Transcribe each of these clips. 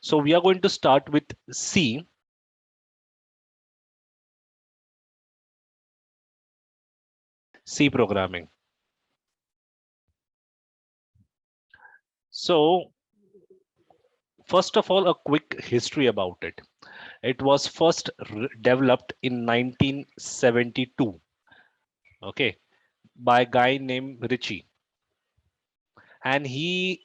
So we are going to start with C. C programming. So first of all, a quick history about it. It was first developed in 1972, okay, by a guy named Ritchie, and he,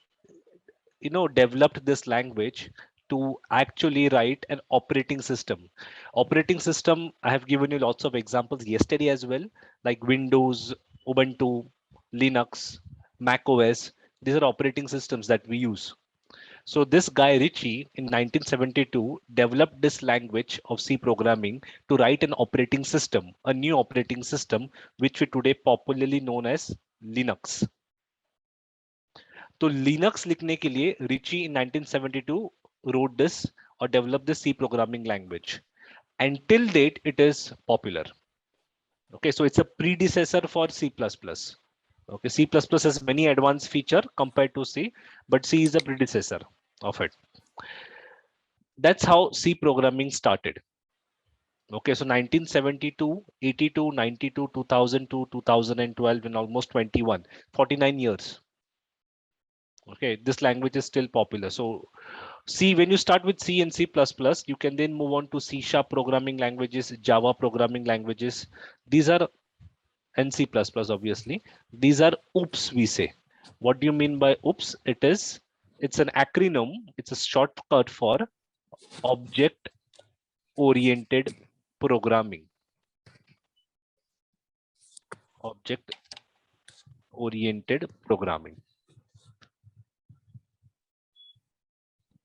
developed this language to actually write an operating system. Operating system, I have given you lots of examples yesterday as well, like Windows, Ubuntu, Linux, Mac OS. These are operating systems that we use. So this guy Ritchie in 1972 developed this language of C programming to write an operating system, a new operating system, which we today popularly known as Linux. तो Linux लिखने के लिए Ritchie in 1972 wrote this or developed this C programming language. Until date, it is popular. Okay, so it's a predecessor for C++. Okay, C++ has many advanced feature compared to C, but C is the predecessor of it. That's how C programming started. Okay, so 1972, 82, 92, 2002, 2012, and almost 21, 49 years. Okay, this language is still popular. So C, when you start with C and C++, you can then move on to C# programming languages, Java programming languages. These are, and C++, obviously. These are OOPS, we say. What do you mean by OOPS? It's an acronym. It's a shortcut for Object Oriented Programming. Object Oriented Programming.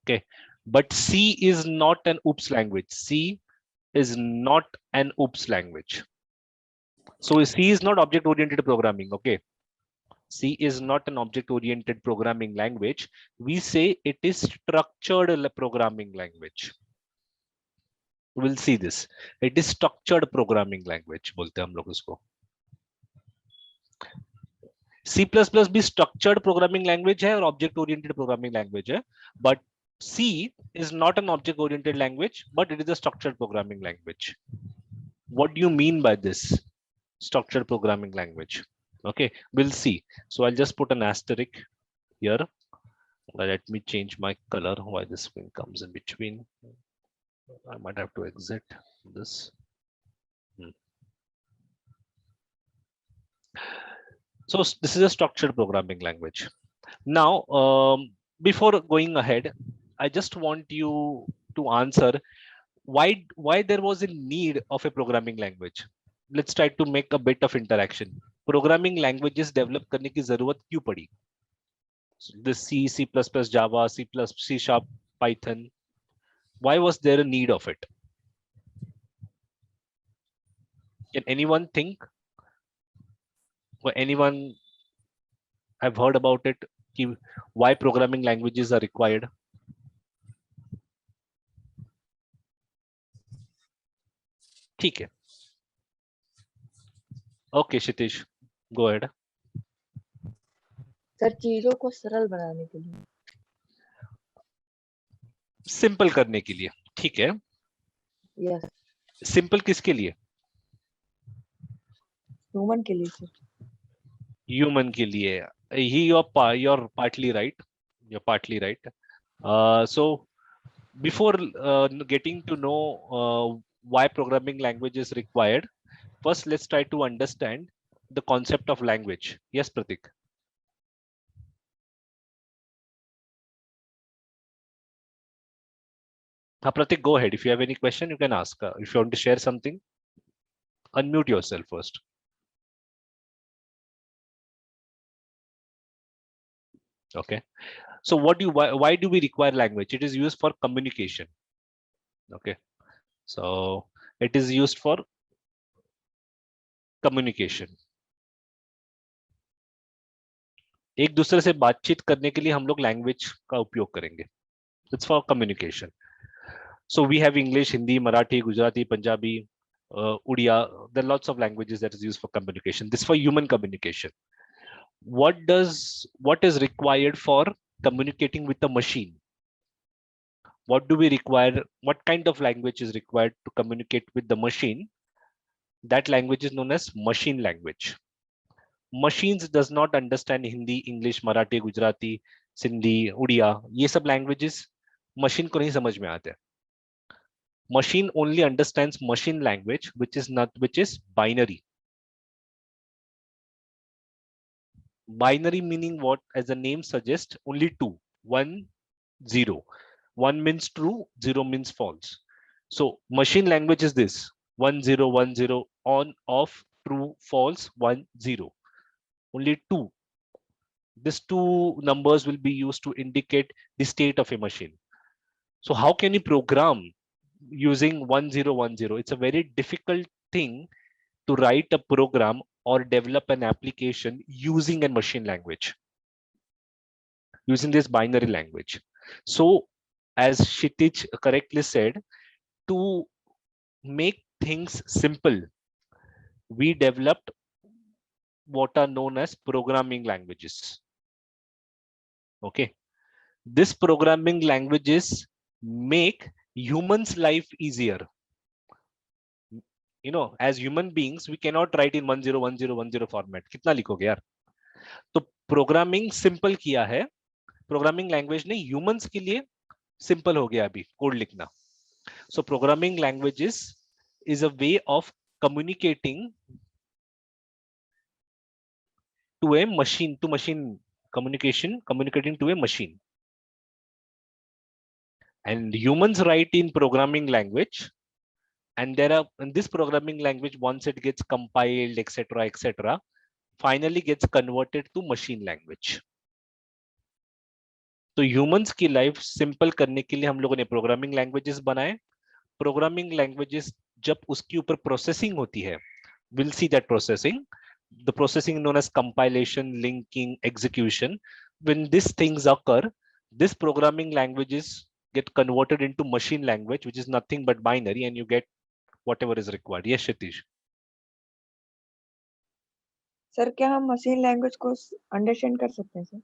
Okay, but C is not an OOPS language. C is not an OOPS language. So C is not object oriented programming. Okay, C is not an object oriented programming language. We say it is structured programming language. We'll see this. It is structured programming language बोलते हैं हम लोग इसको. C++ भी structured programming language है और object oriented programming language है, but C is not an object oriented language, but it is a structured programming language. What do you mean by this structured programming language? Okay, we'll see. So I'll just put an asterisk here. Let me change my color. Why this screen comes in between? I might have to exit this. So this is a structured programming language. Now, before going ahead, I just want you to answer why there was a need of a programming language. Let's try to make a bit of interaction. Programming languages develop करने की जरूरत क्यों पड़ी? The C, C++, Java, C#, Python. Why was there a need of it? Can anyone think? Or anyone have heard about it? Why programming languages are required? ठीक है. Okay, Shitish, go ahead. Sir चीजों को सरल बनाने के लिए. Simple करने के लिए. ठीक है. Yes. सिंपल किसके लिए? ह्यूमन के लिए सर. Human के लिए. You're partly right. You're partly right. So before getting to know why programming language is required, first let's try to understand the concept of language. Yes, Pratik. Pratik, go ahead. If you have any question, you can ask. If you want to share something, unmute yourself first. Okay. So why do we require language? It is used for communication. Okay. So it is used for communication. एक दूसरे से बातचीत करने के लिए हम लोग language का उपयोग करेंगे. It's for communication. So we have English, Hindi, Marathi, Gujarati, Punjabi, Odia. There are lots of languages that is used for communication. This is for human communication. What is required for communicating with the machine? what do we require, what kind of language is required to communicate with the machine? That language is known as machine language. Machines does not understand Hindi, English, Marathi, Gujarati, Sindhi, Udiya. ये सब languages machine को नहीं समझ में आते. Machine only understands machine language, which is binary. Binary meaning what? As the name suggests, only two, 1, 0. 1 means true, 0 means false. So machine language is this: 1, 0, 1, 0, on, off, true, false, 1, 0. Only two. These two numbers will be used to indicate the state of a machine. So how can you program using 1, 0, 1, 0? It's a very difficult thing to write a program or develop an application using a machine language, using this binary language. So as Kshitij correctly said, to make things simple, we developed what are known as programming languages. Okay, this programming languages make humans' life easier. You know, as human beings, we cannot write in 101010 format. कितना लिखोगे यार? तो programming simple किया है. Programming language ने humans के लिए simple हो गया अभी कोड लिखना. So programming languages is a way of communicating to a machine, to machine communication, communicating to a machine. And humans write in programming language, and there are in this programming language, once it gets compiled, etc., finally gets converted to machine language. तो humans की life simple करने के लिए हम लोगों ने programming languages बनाए. Programming languages जब उसके ऊपर प्रोसेसिंग होती है, will see that processing, the processing known as compilation, linking, execution. When this things occur, this programming languages get converted into machine language, which is nothing but binary, and you get whatever is required. Yes, Shitish. Sir क्या हम machine language को understand कर सकते हैं sir?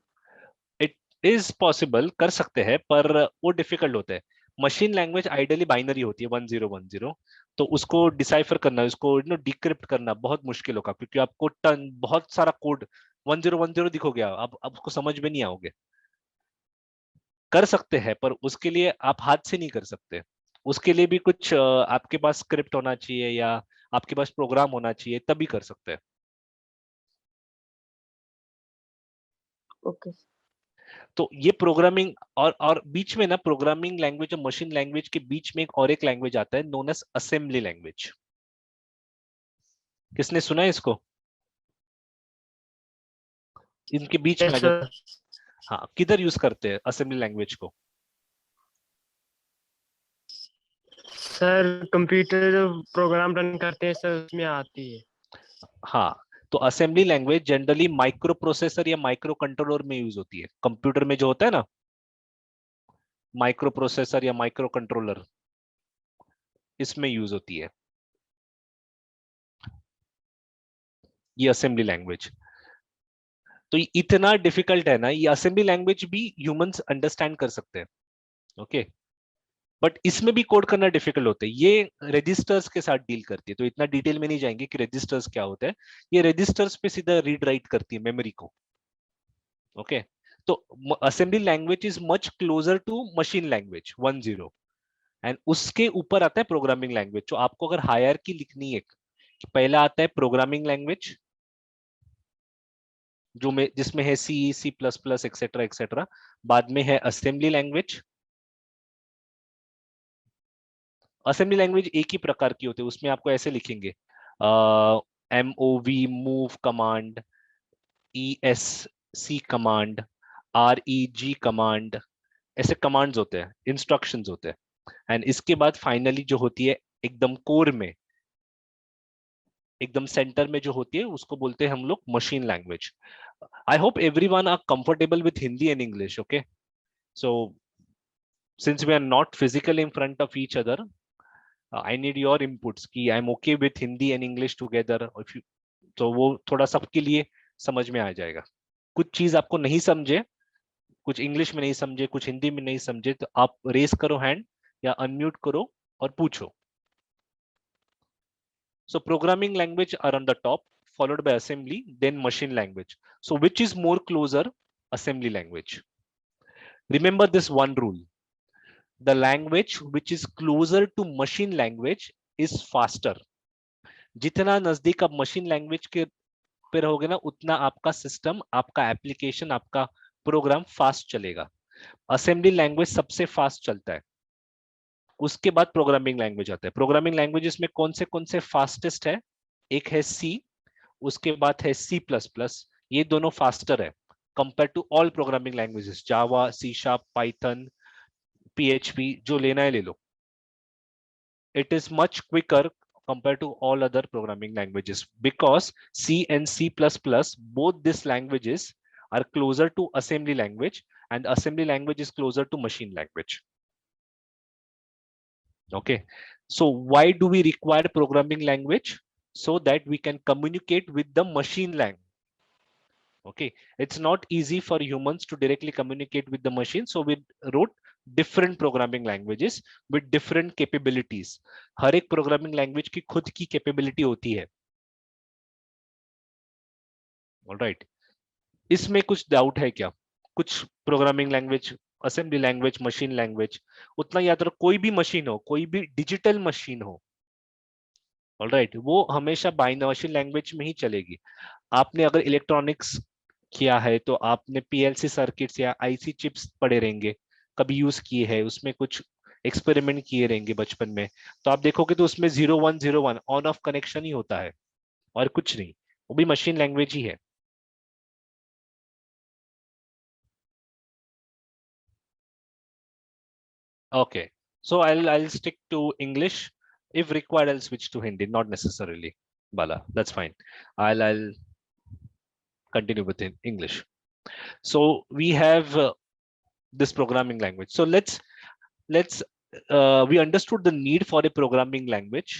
It is possible, कर सकते हैं, पर वो डिफिकल्ट होता है. मशीन लैंग्वेज आइडियली बाइनरी होती है 1010, तो उसको डिसाइफर करना, उसको डिक्रिप्ट करना बहुत मुश्किल होगा, क्योंकि आपको टन बहुत सारा कोड 1010 दिखोगे, अब उसको समझ में नहीं आओगे. कर सकते हैं, पर उसके लिए आप हाथ से नहीं कर सकते. उसके लिए भी कुछ आपके पास स्क्रिप्ट होना चाहिए या आपके पास प्रोग्राम होना चाहिए, तभी कर सकते हैं. ओके. तो ये प्रोग्रामिंग और बीच में ना, प्रोग्रामिंग लैंग्वेज और मशीन लैंग्वेज के बीच में एक और एक लैंग्वेज आता है नोन एज असेंबली लैंग्वेज. किसने सुना है इसको? इनके बीच में अगर, हाँ, किधर यूज करते हैं असेंबली लैंग्वेज को? सर कंप्यूटर जो प्रोग्राम रन करते हैं सर, उसमें आती है. हाँ, तो assembly language generally micro processor या माइक्रो कंट्रोलर में यूज होती है. कंप्यूटर में जो होता है ना, माइक्रो प्रोसेसर या माइक्रो कंट्रोलर, इसमें यूज होती है ये असेंबली लैंग्वेज. तो इतना डिफिकल्ट है ना, ये असेंबली लैंग्वेज भी ह्यूमंस अंडरस्टैंड कर सकते हैं. ओके, बट इसमें भी कोड करना डिफिकल्ट होता है. ये रजिस्टर्स के साथ डील करती है, तो इतना डिटेल में नहीं जाएंगे कि रजिस्टर्स क्या होता है. ये रजिस्टर्स पे सीधा रीड राइट करती है मेमोरी को. ओके, तो assembly language is much closer to machine language 10, and उसके ऊपर आता है प्रोग्रामिंग लैंग्वेज. तो आपको अगर हायरार्की लिखनी है, पहला आता है प्रोग्रामिंग लैंग्वेज, जो में जिसमें है C, C plus plus, etcetera etcetera. बाद में है असेंबली लैंग्वेज. असेंबली लैंग्वेज एक ही प्रकार की होती है, उसमें आपको ऐसे लिखेंगे MOV move command, ESC command, REG command, ऐसे कमांड्स होते हैं, इंस्ट्रक्शंस होते हैं. एंड इसके बाद फाइनली जो होती है एकदम कोर में, एकदम सेंटर में जो होती है, उसको बोलते हैं हम लोग machine language. I hope everyone are comfortable with Hindi and English. Okay, so since we are not physically in front of each other, I need your inputs कि I'm okay with Hindi and English together. If you, तो वो थोड़ा सबके लिए समझ में आ जाएगा. कुछ चीज आपको नहीं समझे, कुछ इंग्लिश में नहीं समझे, कुछ हिंदी में नहीं समझे, तो आप रेस करो हैंड या अनम्यूट करो और पूछो. So programming language are on the top, followed by assembly, then machine language. So which is more closer? Assembly language. Remember this one rule. The language which is closer to machine language is faster. जितना नजदीक आप machine language के पे रहोगे ना, उतना आपका system, आपका एप्लीकेशन, आपका प्रोग्राम फास्ट चलेगा. असेंबली लैंग्वेज सबसे फास्ट चलता है, उसके बाद प्रोग्रामिंग लैंग्वेज आता है. प्रोग्रामिंग लैंग्वेजेस में कौन से फास्टेस्ट है? एक है सी, उसके बाद है सी प्लस प्लस. ये दोनों फास्टर है compare to all programming languages. Java, C sharp, Python, PHP, जो लेना है ले लो. It is much quicker compared to all other programming languages, because C and C++, both these languages are closer to assembly language, and assembly language is closer to machine language. Okay, so why do we require programming language? So that we can communicate with the machine language. Okay, it's not easy for humans to directly communicate with the machine, so we wrote different programming languages with different capabilities. हर एक programming language की खुद की capability होती है. Alright, इसमें कुछ doubt है क्या? कुछ programming language, assembly language, machine language, उतना याद रखो, कोई भी मशीन हो, कोई भी डिजिटल मशीन हो, ऑलराइट, वो हमेशा बाइनरी मशीन लैंग्वेज में ही चलेगी. आपने अगर इलेक्ट्रॉनिक्स किया है तो आपने पीएलसी सर्किट्स या आईसी चिप्स पढ़े रहेंगे, कभी यूज किए हैं, उसमें कुछ एक्सपेरिमेंट किए रहेंगे बचपन में, तो आप देखोगे तो उसमें 0101 ऑन ऑफ कनेक्शन ही होता है और कुछ नहीं, वो भी मशीन लैंग्वेज ही है. Okay, so I'll stick to English. If required, I'll switch to Hindi. Not necessarily, Bala. That's fine. I'll continue with English. So we have this programming language. So let's we understood the need for a programming language.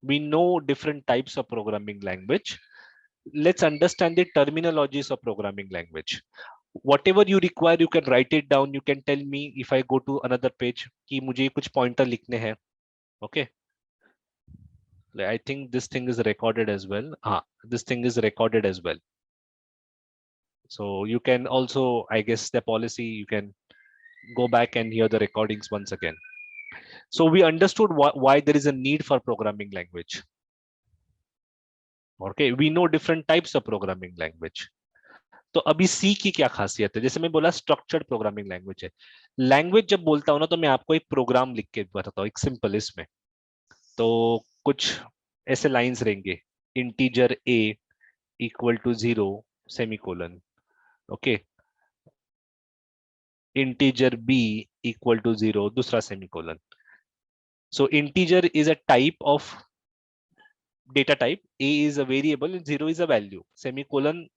We know different types of programming language. Let's understand the terminologies of programming language. Whatever you require, you can write it down. You can tell me if I go to another page कि मुझे कुछ pointer लिखने हैं. Okay. I think this thing is recorded as well. This thing is recorded as well. So you can also, I guess the policy, you can go back and hear the recordings once again. So we understood why there is a need for programming language. Okay, we know different types of programming language. तो अभी सी की क्या खासियत है? जैसे मैं बोला structured programming language है. लैंग्वेज जब बोलता हूं ना, तो मैं आपको एक प्रोग्राम लिख के बताता हूँ, एक सिंपल इसमें. तो कुछ ऐसे लाइंस रहेंगे, integer a equal to 0 semicolon. Okay, integer b equal to 0 दूसरा semicolon. So integer is a type of data type, a is a variable and 0 is a value, semicolon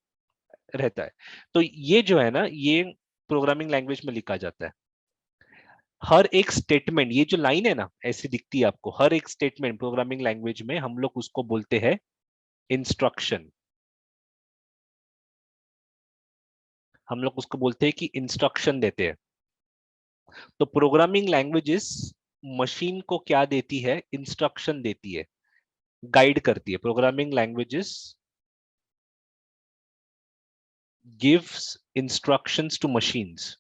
रहता है. तो ये जो है ना, ये प्रोग्रामिंग लैंग्वेज में लिखा जाता है. हर एक स्टेटमेंट, ये जो लाइन है ना ऐसी दिखती है आपको, हर एक स्टेटमेंट प्रोग्रामिंग लैंग्वेज में हम लोग उसको बोलते हैं इंस्ट्रक्शन. हम लोग उसको बोलते हैं कि इंस्ट्रक्शन देते हैं. तो प्रोग्रामिंग लैंग्वेजेस मशीन को क्या देती है? इंस्ट्रक्शन देती है, गाइड करती है. Programming languages gives instructions to machines.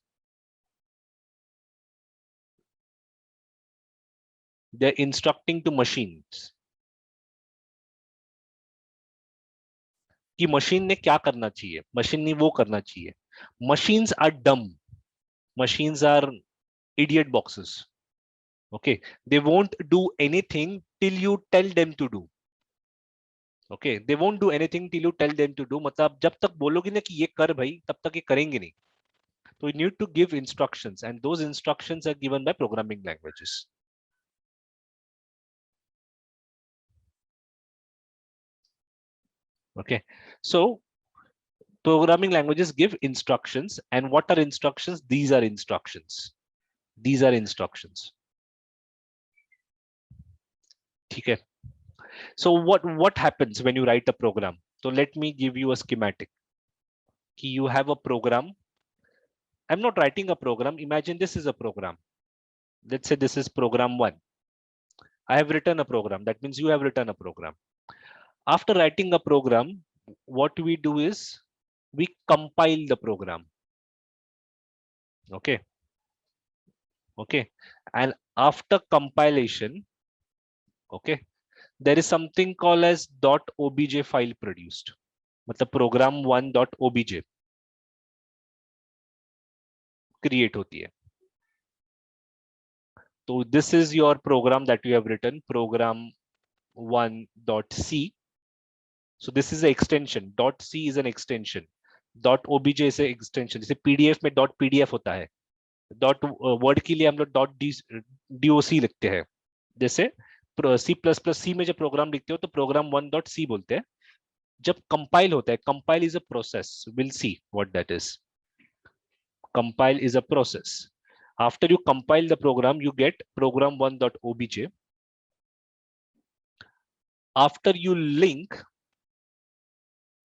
They are instructing to machines कि मशीन ने क्या करना चाहिए, मशीन ने वो करना चाहिए. Machines are dumb, machines are idiot boxes. Okay, they won't do anything till you tell them to do. Okay, they won't do anything till you tell them to do. मतलब जब तक बोलोगे ना कि ये कर भाई, तब तक ये करेंगे नहीं. So you need to give instructions, and those instructions are given by programming languages. Okay, so programming languages give instructions, and what are instructions? These are instructions. These are instructions. ठीक है. So what happens when you write a program? So let me give you a schematic. You have a program I'm not writing a program. Imagine this is a program. Let's say this is program 1. I have written a program. That means you have written a program. After writing a program, what we do is we compile the program. Okay. Okay. And after compilation, okay, there is something called as .obj file produced. मतलब program 1.obj create होती है. So this is your program that you have written, program 1.c. So this is an extension. .c is an extension. .obj is an extension. जैसे PDF में .pdf होता है. .word के लिए हम लोग .doc लिखते हैं. जैसे C++ में जब प्रोग्राम लिखते हो तो program 1.c बोलते हैं. जब compile होता है, compile is a process. We'll see what that is. Compile is a process. After you compile the program, you get program 1.obj. After you link,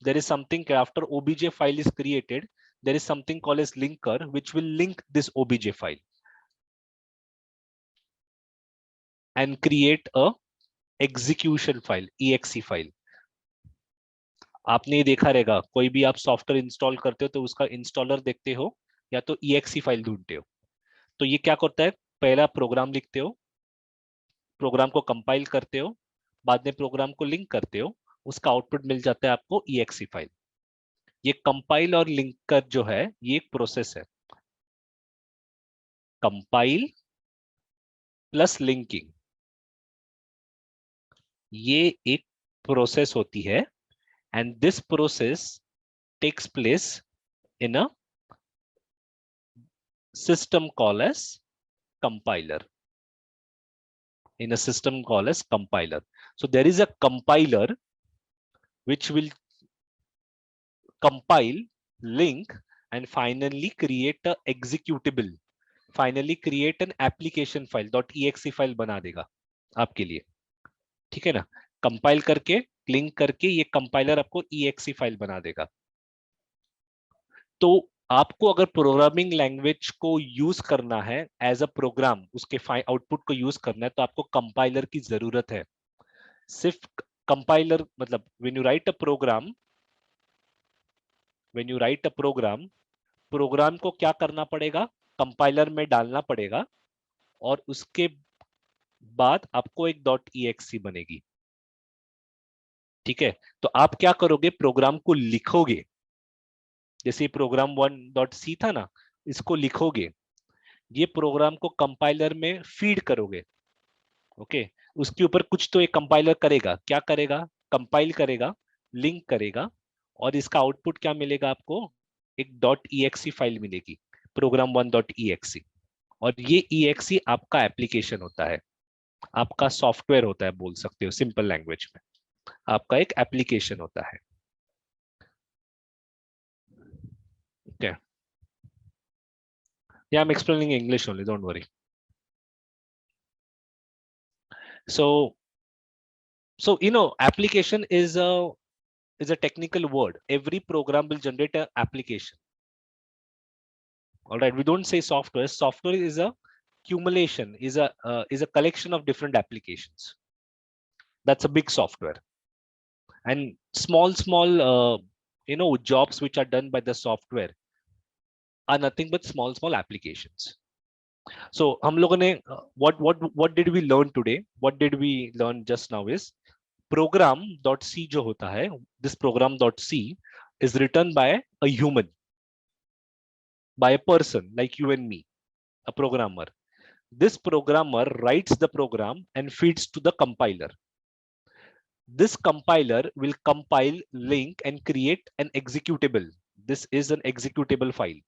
there is something after obj file is created, there is something called as linker, which will link this obj file and create a execution file, exe file. आपने देखा रहेगा कोई भी आप software install करते हो तो उसका इंस्टॉलर देखते हो या तो exe फाइल ढूंढते हो. तो ये क्या करता है, पहला प्रोग्राम लिखते हो, प्रोग्राम को कंपाइल करते हो, बाद में प्रोग्राम को लिंक करते हो, उसका आउटपुट मिल जाता है आपको exe फाइल. ये कंपाइल और लिंकर जो है ये एक प्रोसेस है. कंपाइल प्लस लिंकिंग ये एक प्रोसेस होती है and this process takes place in a system called as compiler. In a system called as compiler. So there is a compiler which will compile, link, and finally create a executable. Finally create an application file .exe file बना देगा आपके लिए. ठीक है ना. Compile करके link करके ये कंपाइलर आपको exe फाइल बना देगा. तो आपको अगर प्रोग्रामिंग लैंग्वेज को यूज करना है एज अ प्रोग्राम, उसके आउटपुट को यूज करना है तो आपको कंपाइलर की जरूरत है. सिर्फ कंपाइलर मतलब when you write a program, program को क्या करना पड़ेगा, कंपाइलर में डालना पड़ेगा और उसके बाद आपको एक .exe बनेगी. ठीक है. तो आप क्या करोगे, प्रोग्राम को लिखोगे. जैसे प्रोग्राम 1.c था ना, इसको लिखोगे, ये प्रोग्राम को कंपाइलर में फीड करोगे. ओके. उसके ऊपर कुछ तो एक कंपाइलर करेगा. क्या करेगा, कंपाइल करेगा, लिंक करेगा और इसका आउटपुट क्या मिलेगा आपको, एक .exe फाइल मिलेगी, program 1.exe. और ये exe आपका एप्लीकेशन होता है, आपका सॉफ्टवेयर होता है, बोल सकते हो सिंपल लैंग्वेज में, आपका एक एप्लीकेशन होता है. Okay. Yeah, I'm explaining English only, don't worry. So you know, application is a technical word. Every program will generate an application. All right, we don't say software. Software is a accumulation, is a collection of different applications. That's a big software. And small you know, jobs which are done by the software are nothing but small applications. So हम लोगों ने what did we learn today? What did we learn just now is program.c जो होता है, this program.c is written by a human, by a person like you and me, a programmer. This programmer writes the program and feeds to the compiler. This compiler will compile, link, and create an executable. This is an executable file,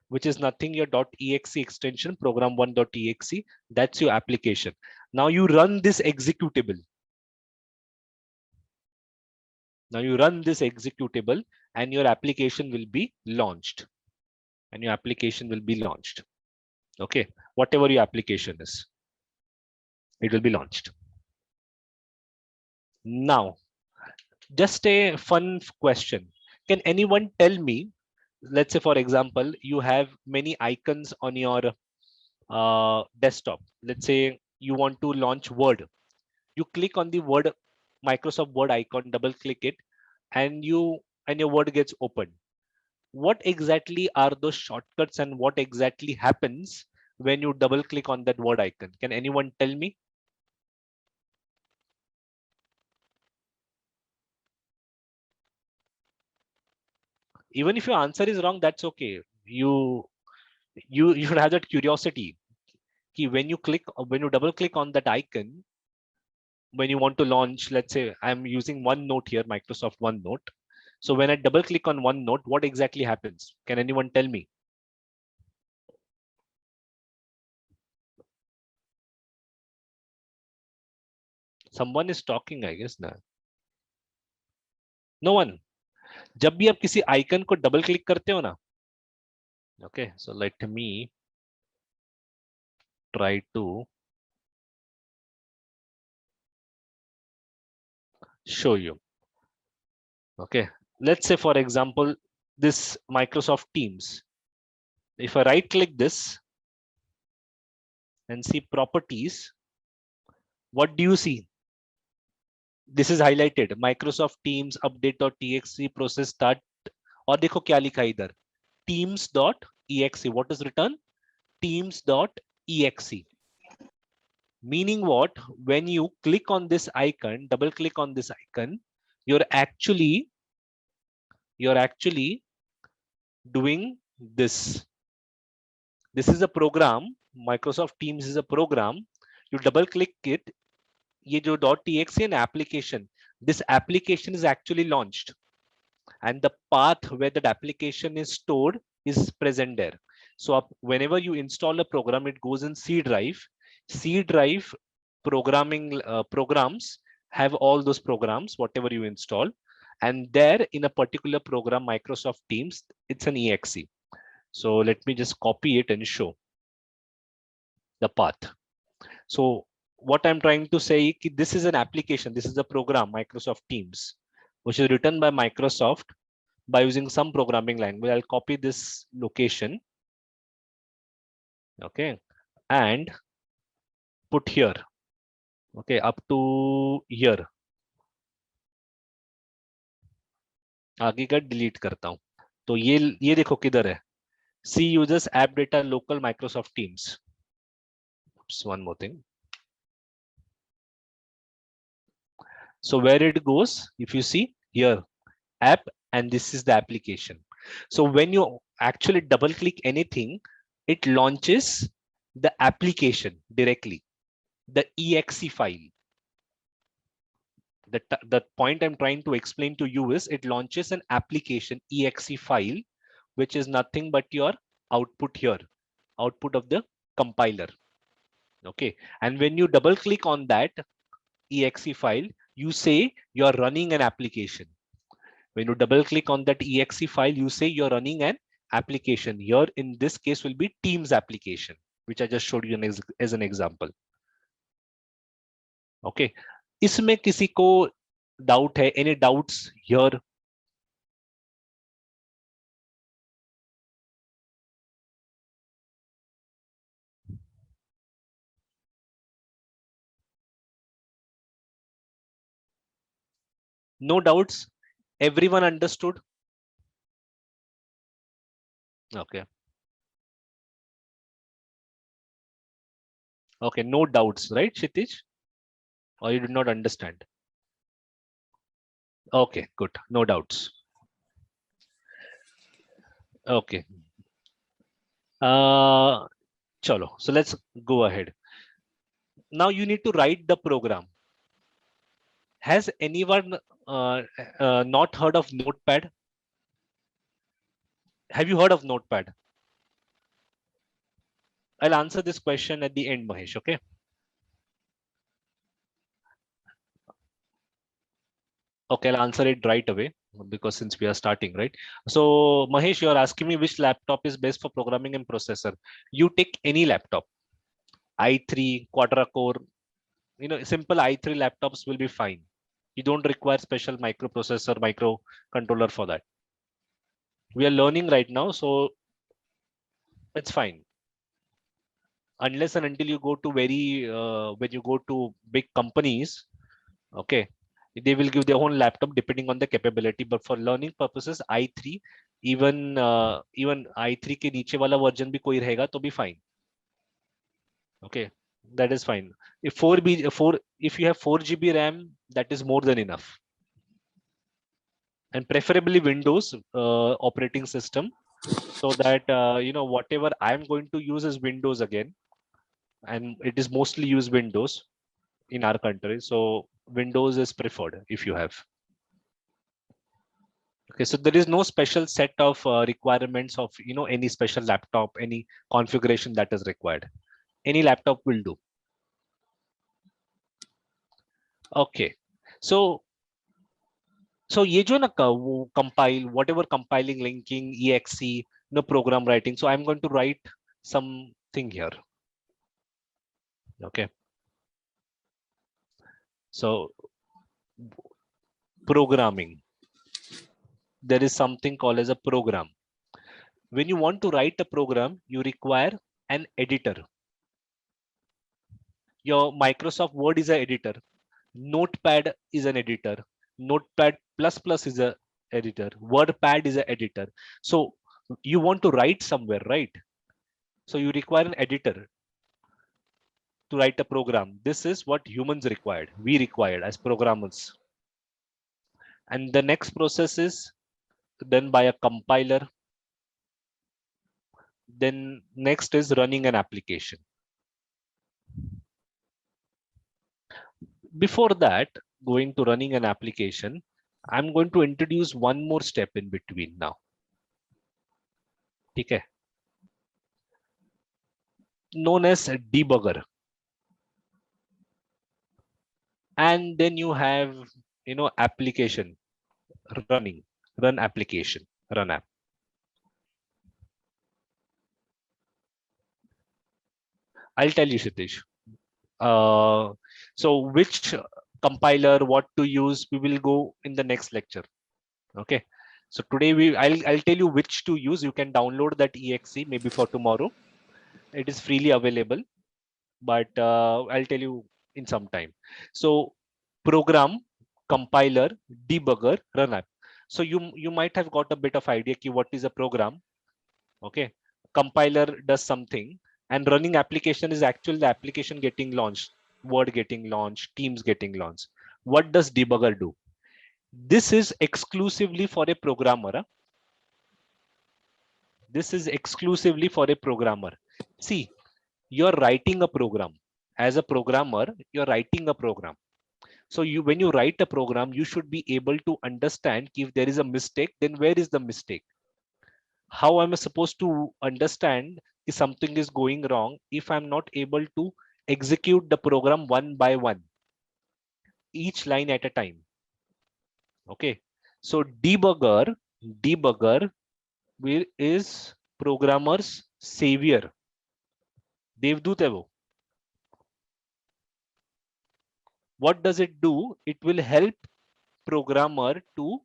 which is nothing your .exe extension, program1.exe. That's your application. Now you run this executable. Now you run this executable and your application will be launched. And your application will be launched. Okay, whatever your application is, it will be launched. Now, just a fun question. Can anyone tell me let's say for example, you have many icons on your desktop. Let's say you want to launch Word. You click on the Word, Microsoft Word icon, double click it, and your Word gets opened. What exactly are those shortcuts and what exactly happens when you double click on that Word icon? Can anyone tell me? Even if your answer is wrong, that's okay. You should have that curiosity. When you double click on that icon, when you want to launch, let's say I'm using OneNote here, Microsoft OneNote. So when I double click on OneNote, what exactly happens? Can anyone tell me? Someone is talking, I guess. ना. No one. जब भी आप किसी icon को double click करते हो ना, okay, so let me try to show you. Okay, let's say for example, this Microsoft Teams. If I right click this and see properties, what do you see? This is highlighted, Microsoft Teams update.txt process start. और देखो क्या लिखा है इधर, teams.exe. What is written? teams.exe. Meaning what? When you click on this icon, double click on this icon, you're actually doing this. This is a program. Microsoft Teams is a program. You double click it. ये जो .txt an application. This application is actually launched, and the path where that application is stored is present there. So whenever you install a program, it goes in C drive. C drive programming programs have all those programs, whatever you install, and there in a particular program, Microsoft Teams, it's an exe. So let me just copy it and show the path. So what I'm trying to say, this is an application, this is a program, Microsoft Teams, which is written by Microsoft by using some programming language. I'll copy this location, okay, and put here, okay, up to here. आगे का delete करता हूं, तो ये देखो किधर है, C users app data local Microsoft Teams. Oops, one more thing. So where it goes, if you see here, app, and this is the application. So when you actually double click anything, it launches the application directly, the exe file. The point I'm trying to explain to you is it launches an application exe file, which is nothing but your output here, output of the compiler. Okay, and when you double click on that exe file, you say you're running an application. When you double click on that exe file, you say you're running an application. Here in this case will be Teams application, which I just showed you as an example. Okay, इसमें किसी को doubt है? Any doubts here? No doubts? Everyone understood? Okay. Okay, no doubts, right, Kshitij? Or you did not understand? Okay, good. No doubts. Okay. Chalo. So let's go ahead. Now you need to write the program. Has anyone not heard of Notepad? Have you heard of Notepad? I'll answer this question at the end, Mahesh, okay? Okay, I'll answer it right away because since we are starting, right? So Mahesh, you're asking me which laptop is best for programming and processor. You take any laptop, i3, quadra core, simple i3 laptops will be fine. You don't require special microprocessor, microcontroller for that. We are learning right now, so it's fine. Unless and until you go to when you go to big companies, okay, they will give their own laptop depending on the capability. But for learning purposes, i3, even i3 के नीचे वाला version भी कोई रहेगा तो भी fine. Okay, that is fine. If if you have 4 GB RAM, that is more than enough. And preferably Windows operating system, so that whatever I'm going to use is Windows again, and it is mostly used Windows in our country. So Windows is preferred if you have. Okay, so there is no special set of requirements of any special laptop, any configuration that is required. Any laptop will do. Okay, so ये जो ना वो compile, whatever compiling, linking, exe, program writing. So I'm going to write something here. Okay. So programming. There is something called as a program. When you want to write a program, you require an editor. Your Microsoft Word is an editor. Notepad is an editor. Notepad++ is an editor. WordPad is an editor. So you want to write somewhere, right? So you require an editor to write a program. This is what humans required. We required as programmers. And the next process is done by a compiler. Then next is running an application. Before that, going to running an application, I'm going to introduce one more step in between now. Okay. Known as a debugger. And then you have, application running, run application, run app. I'll tell you, Satish. So which compiler, what to use, we will go in the next lecture. Okay. So today I'll tell you which to use. You can download that exe maybe for tomorrow. It is freely available, but I'll tell you in some time. So program, compiler, debugger, run app. So you might have got a bit of idea ki what is a program. Okay. Compiler does something, and running application is actually the application getting launched, Word getting launched, Teams getting launched. What does debugger do? This is exclusively for a programmer. Huh? This is exclusively for a programmer. See, you're writing a program. As a programmer, you're writing a program. So when you write a program, you should be able to understand if there is a mistake, then where is the mistake? How am I supposed to understand if something is going wrong if I'm not able to execute the program one by one, each line at a time? Okay, so debugger is programmer's savior. Devdut hai wo. What does it do? It will help programmer to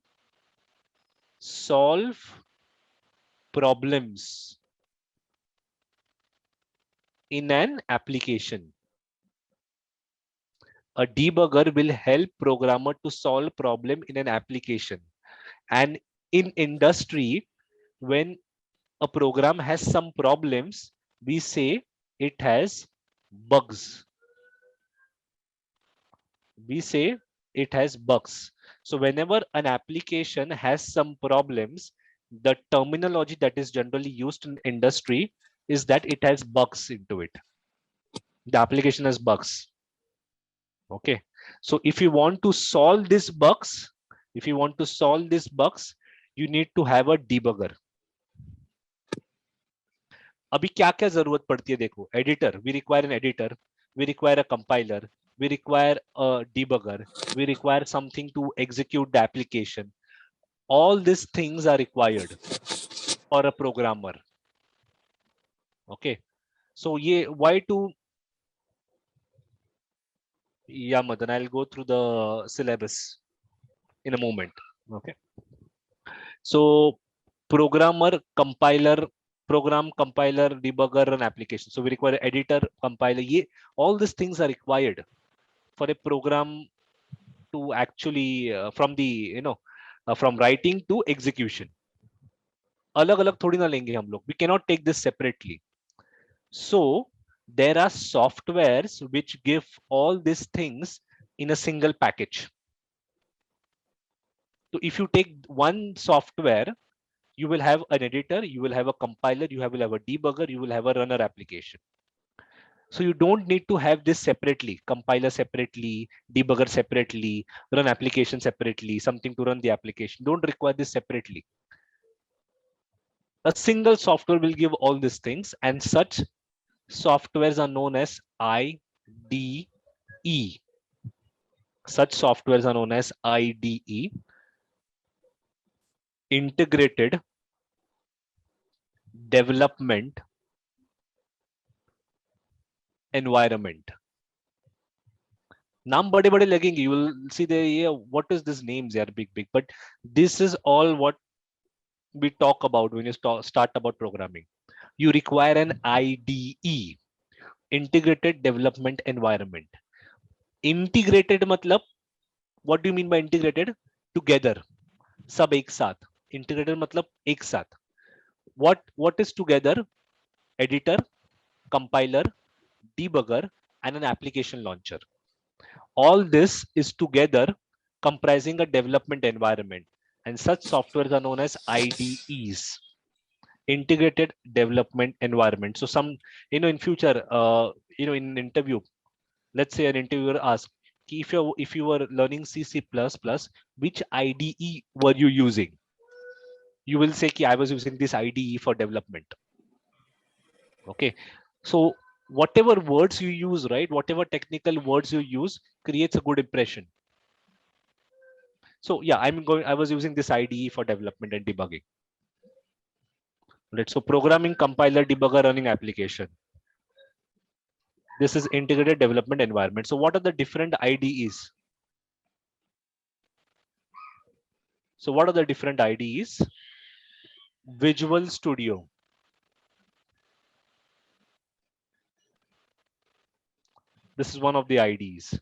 solve problems in an application. A debugger will help programmer to solve problem in an application. And in industry, when a program has some problems, we say it has bugs. We say it has bugs. So whenever an application has some problems, the terminology that is generally used in industry is that it has bugs into it. The application has bugs. Okay. So if you want to solve these bugs, you need to have a debugger. अभी क्या क्या जरूरत पड़ती है देखो, editor, we require an editor, we require a compiler, we require a debugger, we require something to execute the application. All these things are required for a programmer. Okay, so why to Madan, I'll go through the syllabus in a moment. Okay, so programmer, compiler, program, compiler, debugger, run application. So we require editor, compiler. All these things are required for a program to actually from the from writing to execution. अलग अलग थोड़ी ना लेंगे हम लोग. We cannot take this separately. So there are softwares which give all these things in a single package. So if you take one software, you will have an editor, you will have a compiler, you will have a debugger, you will have a runner application. So you don't need to have this separately, compiler separately, debugger separately, run application separately, something to run the application. Don't require this separately. A single software will give all these things, and such softwares are known as IDE. Such softwares are known as IDE, Integrated Development Environment. नाम बड़े बड़े लगेंगे. You will see the what is this names? They are big, but this is all what we talk about when you start about programming. You require an IDE, Integrated Development Environment. Integrated मतलब, what do you mean by integrated? Together, सब एक साथ. Integrated मतलब एक साथ. What is together? Editor, compiler, debugger, and an application launcher. All this is together comprising a development environment, and such softwares are known as IDEs, Integrated Development Environment. So some, in future, in an interview, let's say an interviewer asks, if you were learning C++, which IDE were you using? You will say, I was using this IDE for development. Okay, so whatever words you use, right? Whatever technical words you use creates a good impression. So yeah, I was using this IDE for development and debugging. Right, so programming, compiler, debugger, running application. This is integrated development environment. So what are the different IDEs? So what are the different IDEs? Visual Studio. This is one of the IDEs.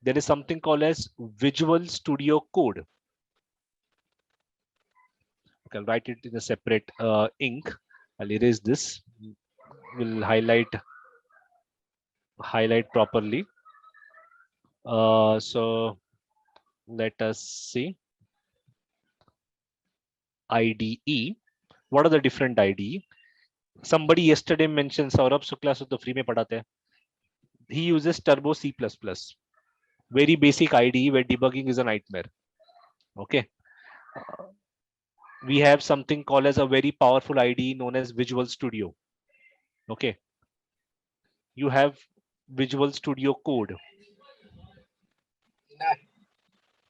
There is something called as Visual Studio Code. Okay, I'll write it in a separate ink. I'll erase this. We'll highlight properly. So let us see. IDE. What are the different IDE? Somebody yesterday mentioned Saurabh Sukla, so the free mein padhate hain. He uses Turbo C++. Very basic IDE where debugging is a nightmare. Okay. We have something called as a very powerful IDE known as Visual Studio. Okay. You have Visual Studio Code.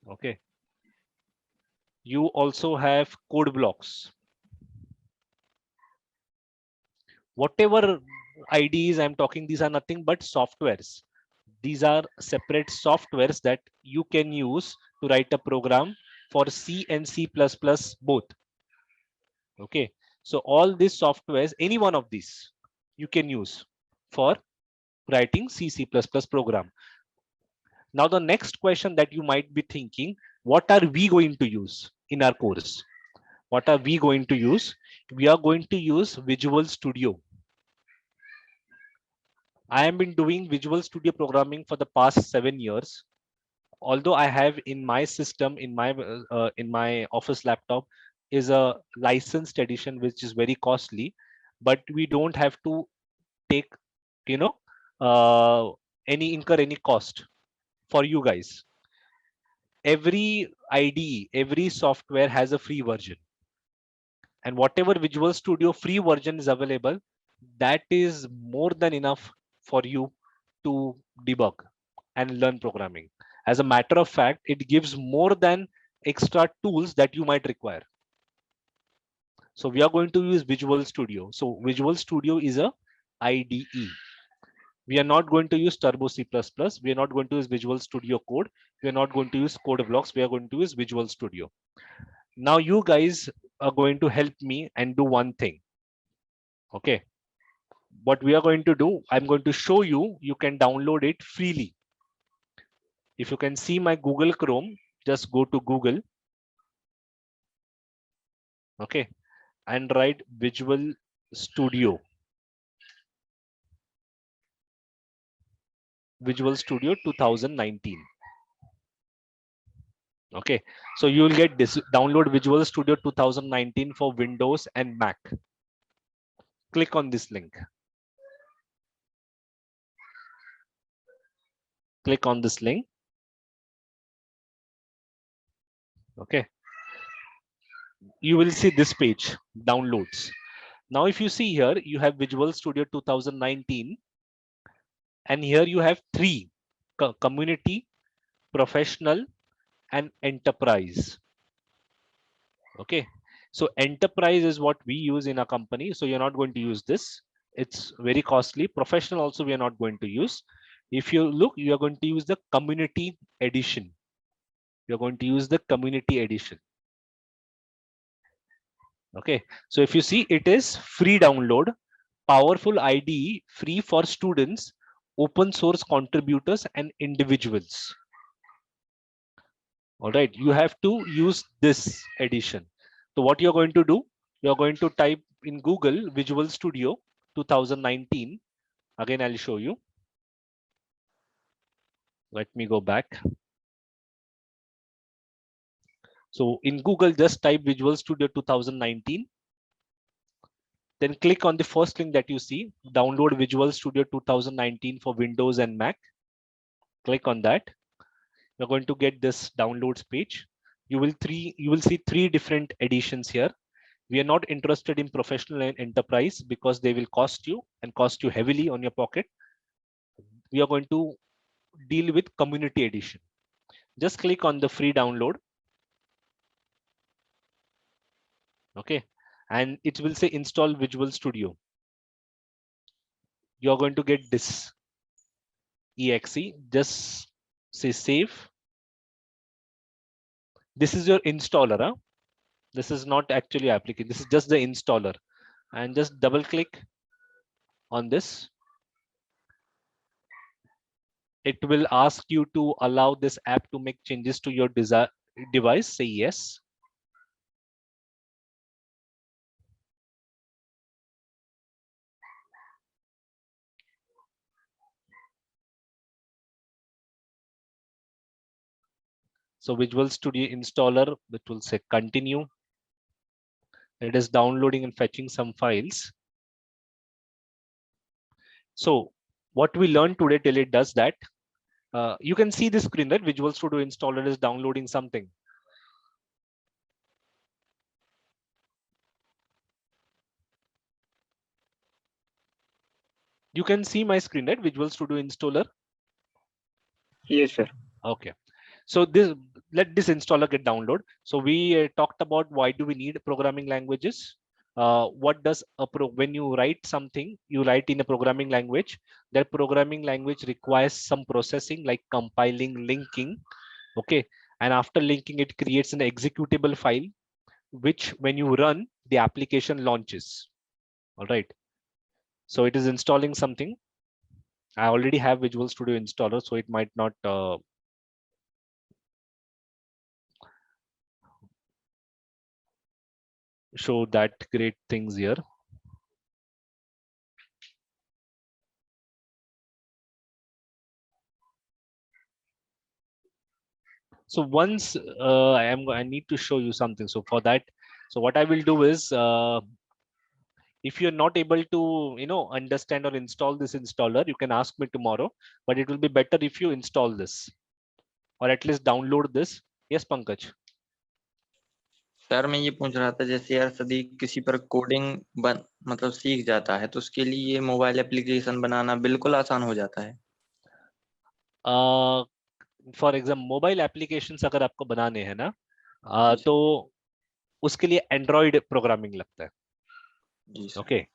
Okay. You also have code blocks. Whatever IDEs I'm talking, these are nothing but softwares. These are separate softwares that you can use to write a program for C and C++ both. Okay, so all these softwares, any one of these, you can use for writing C++ program. Now the next question that you might be thinking, what are we going to use in our course? What are we going to use? We are going to use Visual Studio. I have been doing Visual Studio programming for the past 7 years. Although I have in my system, in my office laptop, is a licensed edition which is very costly, but we don't have to take, incur any cost for you guys. Every IDE, every software has a free version, and whatever Visual Studio free version is available, that is more than enough for you to debug and learn programming. As a matter of fact, it gives more than extra tools that you might require. So we are going to use Visual Studio. So Visual Studio is a IDE. We are not going to use Turbo C++. We are not going to use Visual Studio Code. We are not going to use code blocks. We are going to use Visual Studio. Now you guys are going to help me and do one thing. Okay. What we are going to do, I'm going to show you, you can download it freely. If you can see my Google Chrome, just go to Google. Okay. And write Visual Studio. Visual Studio 2019. Okay, so you will get this, download Visual Studio 2019 for Windows and Mac. Click on this link. Click on this link. Okay, you will see this page, downloads. Now if you see here, you have Visual Studio 2019, and here you have three: community, professional, and enterprise. Okay, so enterprise is what we use in our company, so you're not going to use this. It's very costly. Professional also we are not going to use. If you look, you are going to use the community edition. You're going to use the community edition. Okay, so if you see, it is free download, powerful IDE, free for students, open source contributors and individuals. All right, you have to use this edition. So what you're going to do, you're going to type in Google Visual Studio 2019. Again, I'll show you. Let me go back. So in Google, just type Visual Studio 2019. Then click on the first link that you see, download Visual Studio 2019 for Windows and Mac. Click on that. You're going to get this downloads page. You will see three different editions here. We are not interested in professional and enterprise because they will cost you and cost you heavily on your pocket. We are going to deal with community edition. Just click on the free download. Okay, and it will say install Visual Studio. You're going to get this exe. Just say save. This is your installer. Huh? This is not actually application. This is just the installer. And just double click on this. It will ask you to allow this app to make changes to your device. Say yes. So Visual Studio installer, it will say continue. It is downloading and fetching some files. So what we learned today till it does that, you can see the screen that Visual Studio installer is downloading something. You can see my screen, right? Visual Studio installer. Yes, sir. Okay. So let this installer get download. So we talked about why do we need programming languages? What does when you write something, you write in a programming language. That programming language requires some processing like compiling, linking. Okay, and after linking, it creates an executable file, which when you run, the application launches. All right. So it is installing something. I already have Visual Studio installer, so it might not show that great things here. So once I need to show you something. So for that, so what I will do is, if you're not able to, understand or install this installer, you can ask me tomorrow, but it will be better if you install this or at least download this. Yes, Pankaj. Sir मैं ये पूछ रहा था, जैसे यार सदीक किसी पर coding मतलब सीख जाता है तो उसके लिए ये मोबाइल एप्लीकेशन बनाना बिल्कुल आसान हो जाता है। फॉर एग्जाम्पल मोबाइल एप्लीकेशंस अगर आपको बनाने हैं ना, तो उसके लिए एंड्रॉइड प्रोग्रामिंग लगता है। ओके,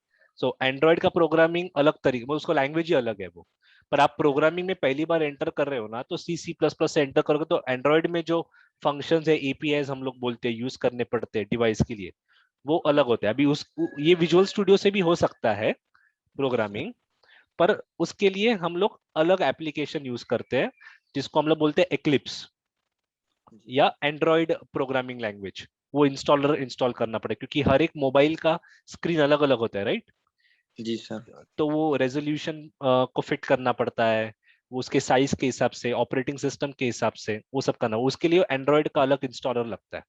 सो एंड्रॉइड का प्रोग्रामिंग अलग तरीके, उसको लैंग्वेज ही अलग है वो, पर आप प्रोग्रामिंग में पहली बार एंटर कर रहे हो ना, तो C++ से एंटर करोगे तो एंड्रॉइड में जो फंक्शंस है, एपीआईज हम लोग बोलते हैं, यूज करने पड़ते हैं डिवाइस के लिए, वो अलग होते हैं। अभी ये विजुअल स्टूडियो से भी हो सकता है प्रोग्रामिंग, पर उसके लिए हम लोग अलग एप्लीकेशन यूज करते हैं जिसको हम लोग बोलते हैं एक्लिप्स या एंड्रॉइड प्रोग्रामिंग लैंग्वेज। वो इंस्टॉल करना पड़ेगा क्योंकि हर एक मोबाइल का स्क्रीन अलग अलग होता है, राइट? जी सर। तो वो रेजोल्यूशन को फिट करना पड़ता है, वो उसके साइज के हिसाब से, ऑपरेटिंग सिस्टम के हिसाब से वो सब करना, उसके लिए एंड्रॉइड का अलग इंस्टॉलर लगता है।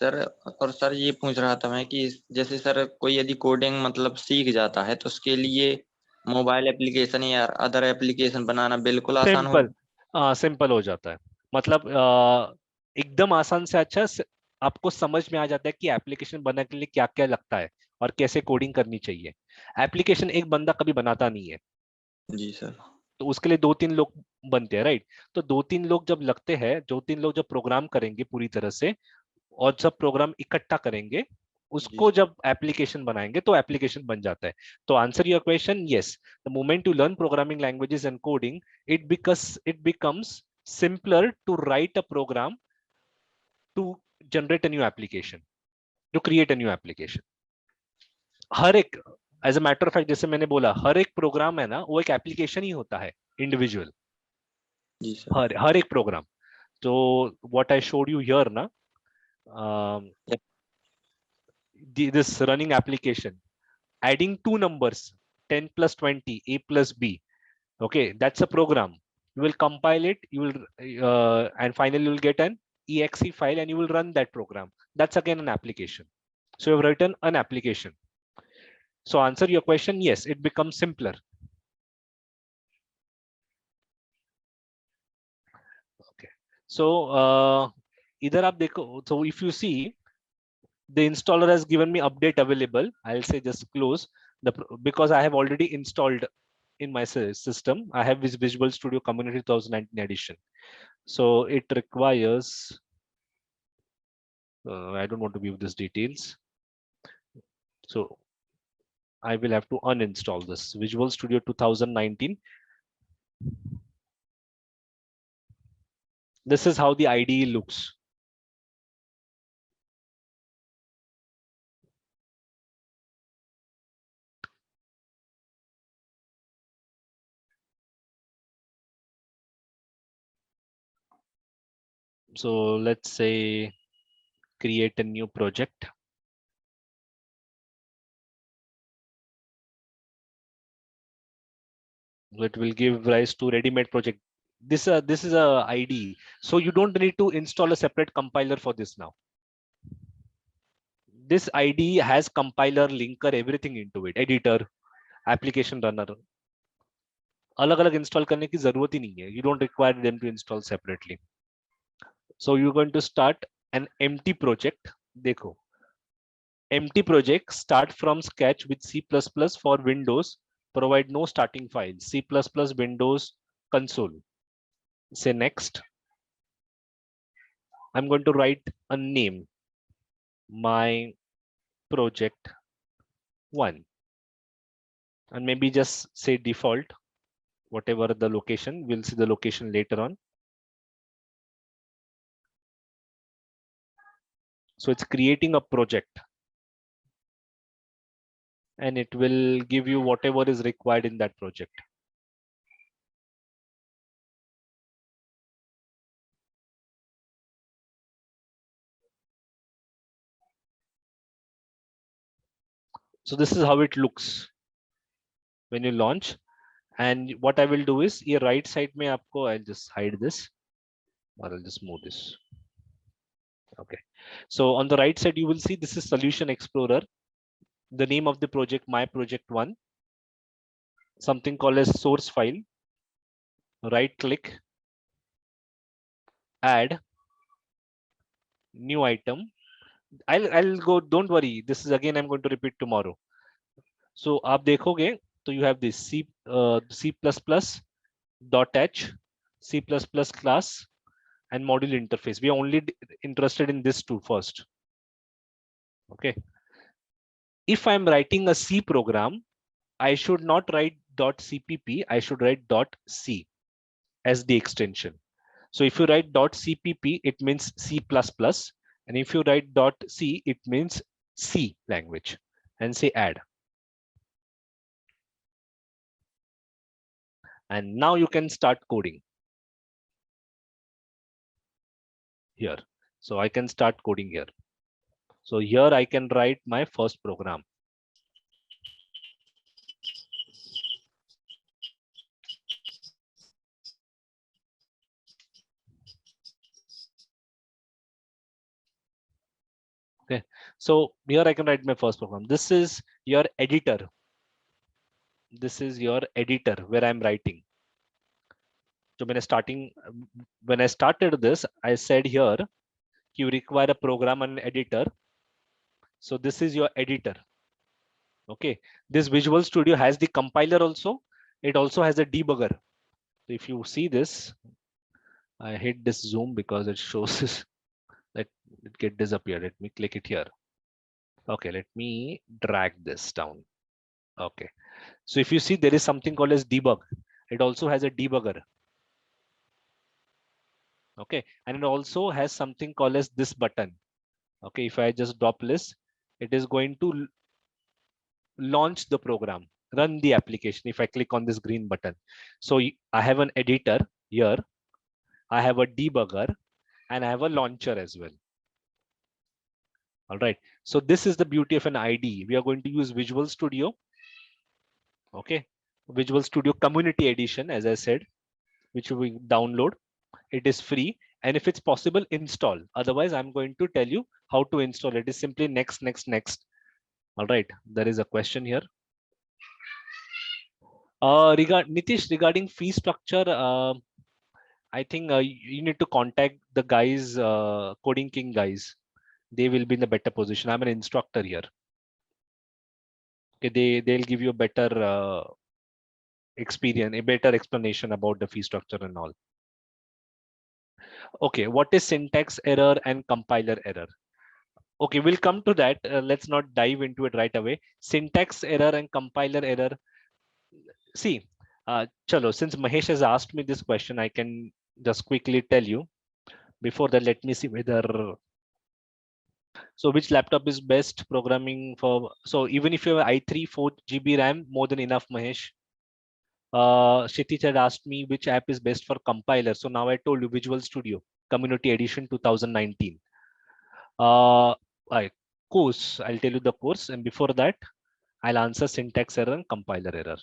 सर और सर ये पूछ रहा था मैं कि जैसे सर कोई यदि कोडिंग मतलब सीख जाता है तो उसके लिए मोबाइल एप्लीकेशन या अदर एप्लीकेशन बनाना बिल्कुल आसान हो। सिंपल हो जाता है, मतलब एकदम आसान से अच्छा आपको समझ में आ जाता है कि एप्लीकेशन बनाने के लिए क्या क्या लगता है और कैसे कोडिंग करनी चाहिए। एप्लीकेशन एक बंदा कभी बनाता नहीं है, जी सर। तो उसके लिए 2-3 लोग बनते हैं, राइट? तो 2-3 लोग जब लगते हैं, 2-3 लोग जब प्रोग्राम करेंगे पूरी तरह से और जब प्रोग्राम इकट्ठा करेंगे, उसको जब एप्लीकेशन बनाएंगे तो एप्लीकेशन बन जाता है। तो answer your question, yes, the moment you learn programming languages and coding, it becomes simpler to write a program to generate a new application, to create a new application. हर एक, as a matter of fact, जैसे मैंने बोला, हर एक programme है ना, वो एक एप्लीकेशन ही होता है, इंडिविजुअल। जी सर। हर एक प्रोग्राम। तो what I showed you here ना, this running application, adding two numbers, 10 plus 20, a plus b, okay, that's a program. You will compile it, you will and finally you will get an exe file and you will run that program. That's again an application. So you've written an application. So answer your question, yes, it becomes simpler. Okay, so either आप देखो, so if you see, the installer has given me update available, I'll say just close the, because I have already installed in my system. I have this Visual Studio Community 2019 edition. So it requires, I don't want to give this details. So I will have to uninstall this Visual Studio 2019. This is how the IDE looks. So let's say create a new project. It will give rise to ready-made project. This is a IDE, so you don't need to install a separate compiler for this now. This IDE has compiler, linker, everything into it, editor, application runner. अलग अलग install करने की जरूरत ही नहीं है. You don't require them to install separately. So you're going to start an empty project. देखो, empty project, start from scratch with C++ for Windows, provide no starting file, C++ Windows console. Say next. I'm going to write a name, my project 1, and maybe just say default, whatever the location. We'll see the location later on. So it's creating a project and it will give you whatever is required in that project. So this is how it looks when you launch. And what I will do is, here right side mein aapko, I'll just hide this or I'll just move this. Okay. So on the right side, you will see this is Solution Explorer. The name of the project, my project 1, something called as source file. Right click, add new item. I'll go, don't worry, this is again I'm going to repeat tomorrow. So aap dekhoge, so you have this C++ .h, C++ class and module interface. We are only interested in this two first. Okay. If I'm writing a C program, I should not write .cpp, I should write .c as the extension. So if you write .cpp, it means C++, and if you write .c, it means C language, and say add. And now you can start coding here. So I can start coding here. So here I can write my first program. Okay, so here I can write my first program. This is your editor. This is your editor where I'm writing. So when I started this, I said here you require a program and an editor. So this is your editor. Okay, this Visual Studio has the compiler also. It also has a debugger. So if you see this, I hit this zoom because it shows this, that it get disappeared. Let me click it here. Okay, let me drag this down. Okay, so if you see, there is something called as debug. It also has a debugger. Okay, and it also has something called as this button. Okay, if I just drop this, it is going to launch the program, run the application. If I click on this green button, so I have an editor here, I have a debugger, and I have a launcher as well. All right, so this is the beauty of an IDE. We are going to use Visual Studio. Okay, Visual Studio Community Edition, as I said, which we download. It is free, and if it's possible, install. Otherwise, I'm going to tell you how to install it. Is simply next. All right, there is a question here. Nitish, regarding fee structure, I think you need to contact the guys, Coding King guys. They will be in a better position. I'm an instructor here. Okay, they'll give you a better experience, a better explanation about the fee structure and all. Okay, what is syntax error and compiler error? Okay, we'll come to that. Let's not dive into it right away. Syntax error and compiler error. See, chalo, since Mahesh has asked me this question, I can just quickly tell you. Before that, let me see whether. So which laptop is best programming for? So even if you have i3 4GB RAM, more than enough, Mahesh. Kshitij had asked me which app is best for compiler. So now I told you Visual Studio Community Edition 2019. Course, I'll tell you the course, and before that, I'll answer syntax error and compiler error.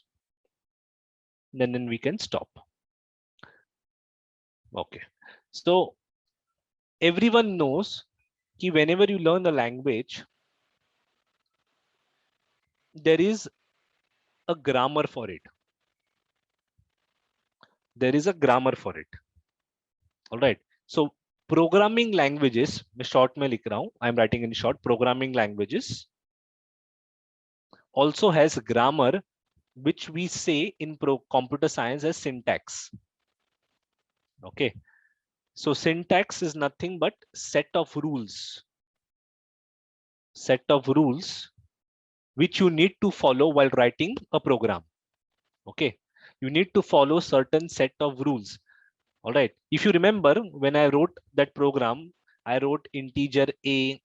Then we can stop. Okay, so everyone knows that whenever you learn a language, there is a grammar for it. There is a grammar for it. All right. So programming languages, short mein likh raha hu, I'm writing in short. Programming languages also has grammar, which we say in computer science as syntax. Okay. So syntax is nothing but set of rules. Set of rules which you need to follow while writing a program. Okay. You need to follow certain set of rules. All right. If you remember, when I wrote that program, I wrote integer a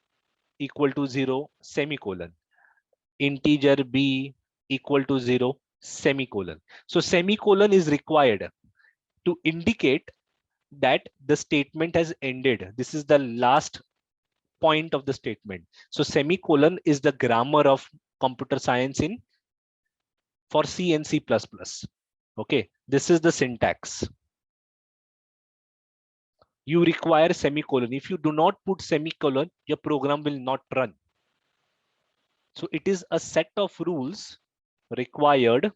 equal to 0 semicolon, integer b equal to 0 semicolon. So semicolon is required to indicate that the statement has ended. This is the last point of the statement. So semicolon is the grammar of computer science for C and C++. Okay, this is the syntax. You require semicolon. If you do not put semicolon, your program will not run. So it is a set of rules required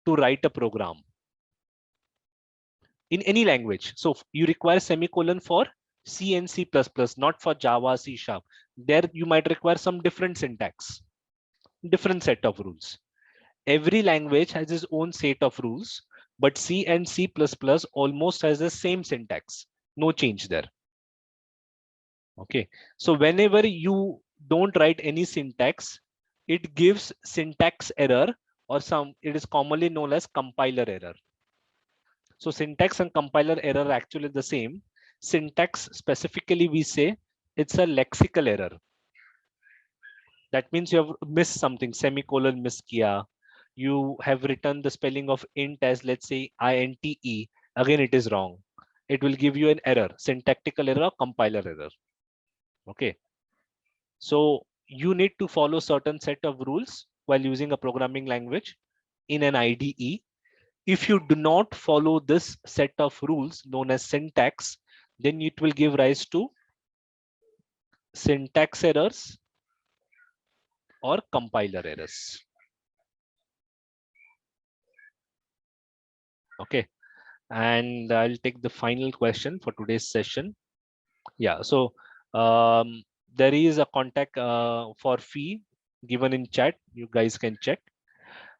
to write a program in any language. So you require semicolon for C and C++, not for Java, C#. There you might require some different syntax, different set of rules. Every language has its own set of rules, but C and C++ almost has the same syntax. No change there. Okay, so whenever you don't write any syntax, it gives syntax error, or it is commonly known as compiler error. So syntax and compiler error are actually the same. Syntax specifically, we say it's a lexical error. That means you have missed something, semicolon miss kiya. You have written the spelling of int as, let's say, INTE. Again, it is wrong. It will give you an error, syntactical error, compiler error. Okay. So you need to follow certain set of rules while using a programming language in an IDE. If you do not follow this set of rules known as syntax, then it will give rise to syntax errors or compiler errors. Okay, and I'll take the final question for today's session. Yeah, so there is a contact for fee given in chat. You guys can check.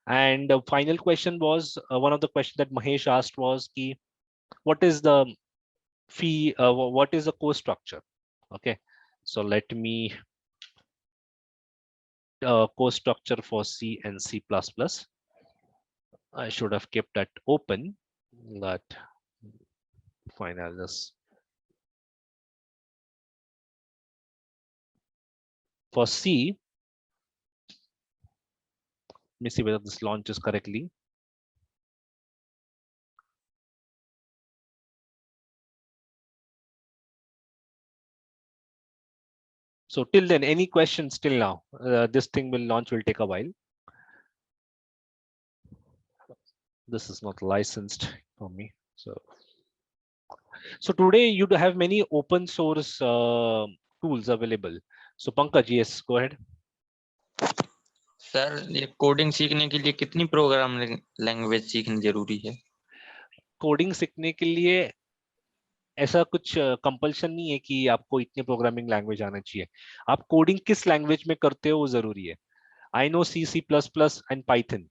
And the final question was one of the questions that Mahesh asked was ki, what is the fee? What is the course structure? Okay, so let me course structure for C and C++. I should have kept that open. But fine, I'll just for C. Let me see whether this launches correctly. So till then, any questions till now? This thing will launch, will take a while. This is not licensed for me. So today you do have many open source tools available. So Pankaj, yes, go ahead. Sir ये coding सीखने के लिए कितनी programming language सीखनी जरूरी है? Coding सीखने के लिए ऐसा कुछ कंपल्शन नहीं है कि आपको इतने प्रोग्रामिंग लैंग्वेज आना चाहिए. आप कोडिंग किस लैंग्वेज में करते हो वो जरूरी है. I know C, C++ and Python.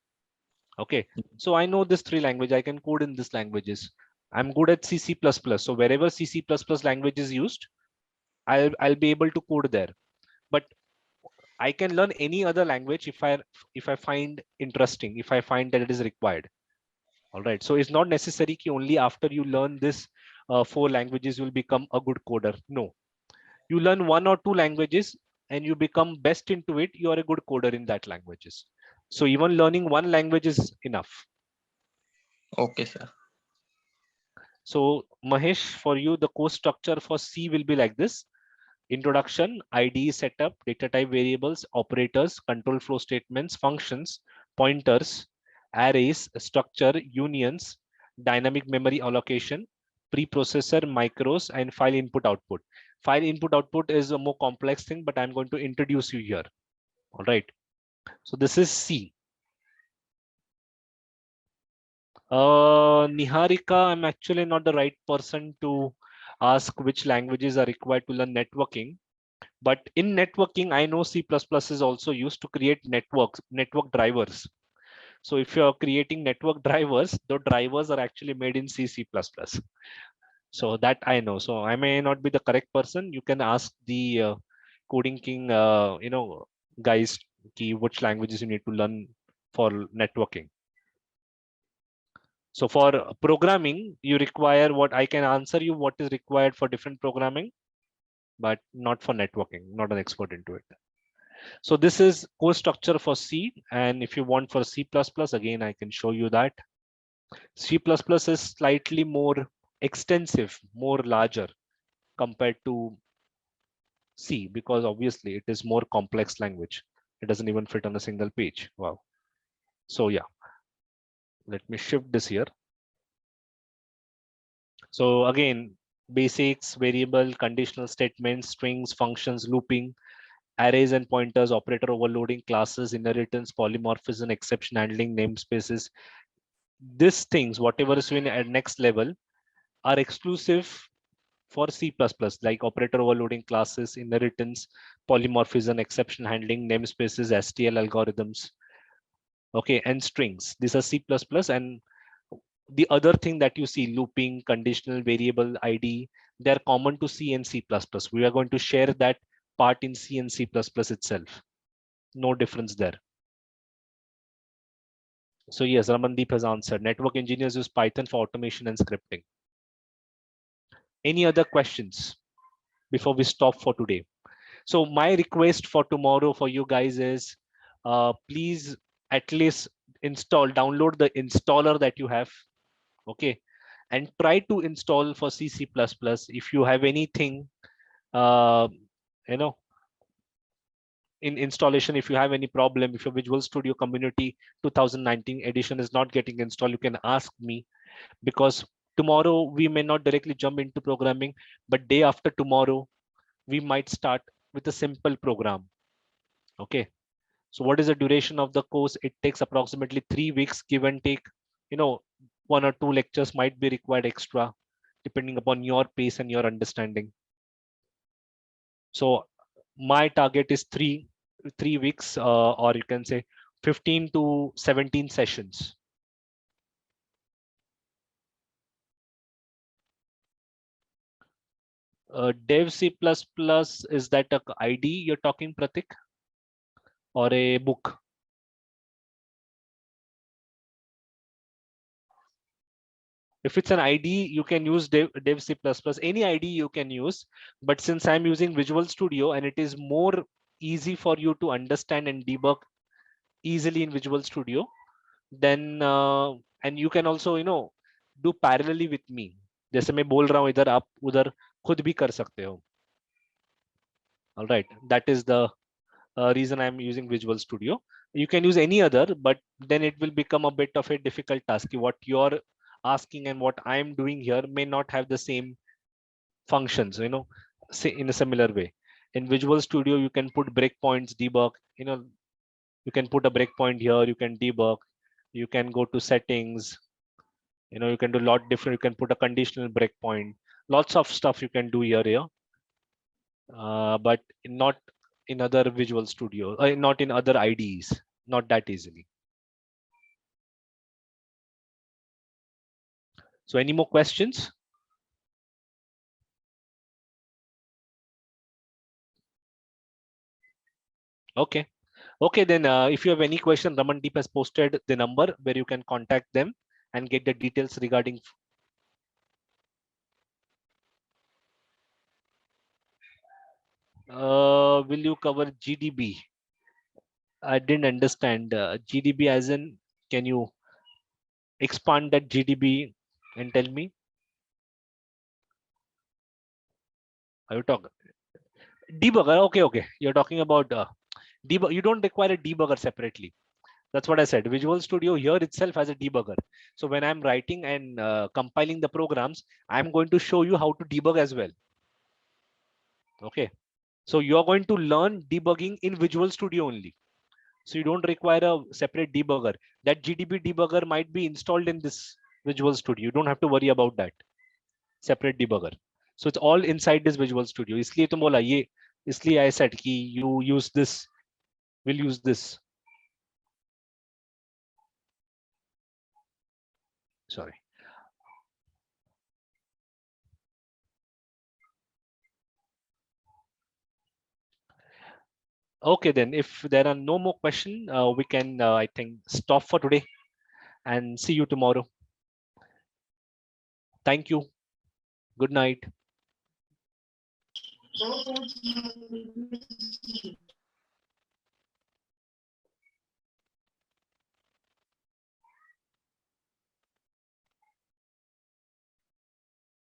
Okay, so I know this 3 language. I can code in these languages. I'm good at C, C++. So wherever C, C++ language is used, I'll be able to code there. But I can learn any other language if I find interesting, if I find that it is required. All right. So it's not necessary that only after you learn this 4 languages you'll become a good coder. No, you learn 1 or 2 languages and you become best into it. You are a good coder in that languages. So even learning 1 language is enough. Okay, sir. So Mahesh, for you, the course structure for C will be like this. Introduction, IDE setup, data type variables, operators, control flow statements, functions, pointers, arrays, structure, unions, dynamic memory allocation, preprocessor, micros, and file input output. File input output is a more complex thing, but I'm going to introduce you here. All right. So this is C. Niharika, I'm actually not the right person to ask which languages are required to learn networking. But in networking, I know C++ is also used to create network drivers. So if you're creating network drivers, the drivers are actually made in C, C++. So that I know. So I may not be the correct person. You can ask the coding king, guys, which languages you need to learn for networking. So for programming, you require what I can answer you what is required for different programming, but not for networking, not an expert into it. So this is course structure for C. And if you want for C++, again, I can show you that. C++ is slightly more extensive, more larger compared to C, because obviously it is more complex language. It doesn't even fit on a single page. Wow. So yeah, let me shift this here. So again, basics, variable, conditional statements, strings, functions, looping, arrays and pointers, operator overloading, classes, inheritance, polymorphism, exception handling, namespaces. These things, whatever is in at next level, are exclusive for C++, like operator overloading, classes, inheritance, polymorphism, exception handling, namespaces, STL algorithms. Okay, and strings. These are C++, and the other thing that you see, looping, conditional, variable, ID, they're common to C and C++. We are going to share that part in C and C++ itself. No difference there. So yes, Ramandeep has answered. Network engineers use Python for automation and scripting. Any other questions before we stop for today? So my request for tomorrow for you guys is, please at least download the installer that you have, okay, and try to install for C++. If you have anything, you know, in installation, if you have any problem, if your Visual Studio Community 2019 edition is not getting installed, you can ask me, because tomorrow we may not directly jump into programming, but day after tomorrow we might start with a simple program. Okay, so what is the duration of the course? It takes approximately 3 weeks, give and take. You know, 1 or 2 lectures might be required extra depending upon your pace and your understanding. So my target is 3 weeks, or you can say 15 to 17 sessions. Dev C++, is that a ID you're talking, Pratik, or a book? If it's an ID, you can use Dev C++, any ID you can use. But since I'm using Visual Studio and it is more easy for you to understand and debug easily in Visual Studio, then and you can also, you know, do parallelly with me. जैसे मैं बोल रहा हूँ इधर, आप उधर खुद भी कर सकते हो. All right, that is the reason I'm using Visual Studio. You can use any other, but then it will become a bit of a difficult task. What you're asking and what I'm doing here may not have the same functions, you know, say in a similar way. In Visual Studio, you can put breakpoints, debug, you know, you can put a breakpoint here, you can debug, you can go to settings, you know, you can do a lot different, you can put a conditional breakpoint, lots of stuff you can do here, but not in other Visual Studio, not in other IDEs, not that easily. So any more questions? Okay. Okay, then if you have any question, Ramandeep has posted the number where you can contact them and get the details regarding. Will you cover GDB? I didn't understand. GDB as in, can you expand that GDB and tell me? Are you talking debugger? Okay. You're talking about debug. You don't require a debugger separately. That's what I said. Visual Studio here itself has a debugger. So when I'm writing and compiling the programs, I'm going to show you how to debug as well. Okay. So you're going to learn debugging in Visual Studio only. So you don't require a separate debugger. That GDB debugger might be installed in this Visual Studio. You don't have to worry about that separate debugger. So it's all inside this Visual Studio. इसलिए तो बोला ये, इसलिए I said कि you use this, will use this. Sorry. Okay, then if there are no more questions, we can, I think, stop for today and see you tomorrow. Thank you. Good night.